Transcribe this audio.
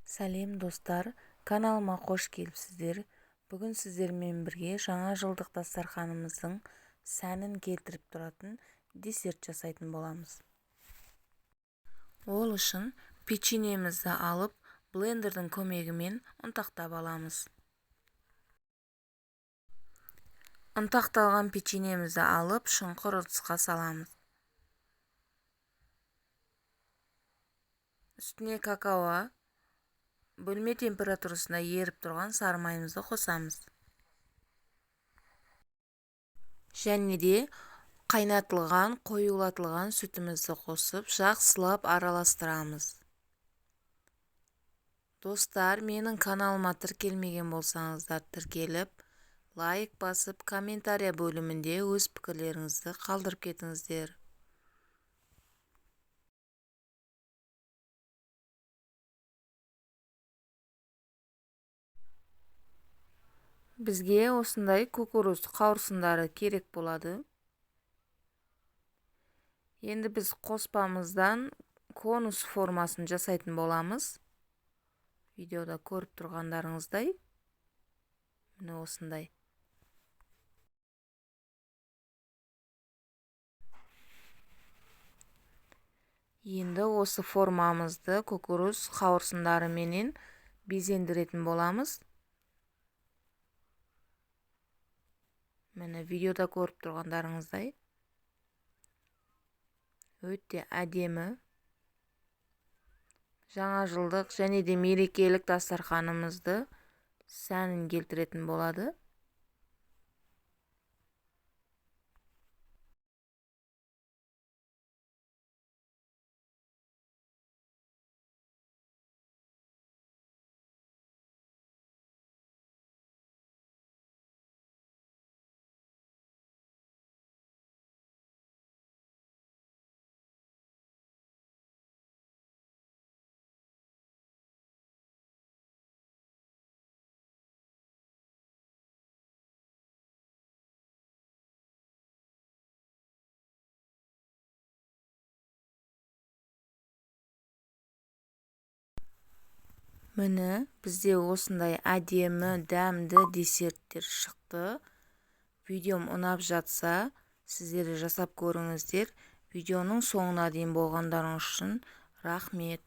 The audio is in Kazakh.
Сәлем достар, каналыма қош келіпсіздер. Бүгін сіздермен бірге жаңа жылдық дастарханымыздың сәнін келтіріп тұратын десерт жасайтын боламыз. Ол үшін печеньемізді алып, блендердің көмегімен ұнтақтап аламыз. Ұнтақталған печеньемізді алып, шұңқыр ыдысқа саламыз. Үстіне какао, бөлме температурасында еріп тұрған сары майымызды қосамыз. Және де қайнатылған, қоюлатылған сүтімізді қосып, жақсылап араластырамыз. Достар, менің каналыма тіркелмеген болсаңыздар, тіркеліп, лайк басып, комментария бөлімінде өз пікірлеріңізді қалдырып кетіңіздер. Бізге осындай кукуруз қауырсындары керек болады. Енді біз қоспамыздан конус формасын жасайтын боламыз. Видеода көріп тұрғандарыңыздай. Міне осындай. Енді осы формамызды кукуруз қауырсындары менен безендіретін боламыз. Міне видеода көріп тұрғандарыңыздай. Өте әдемі. Жаңа жылдық және де мерекелік дастарханымызды сәнін келтіретін болады. Міне бізде осындай әдемі, дәмді десерттер шықты. Видеом ұнап жатса, сіздер жасап көріңіздер. Видеоның соңына дейін болғандарыңыз үшін рахмет.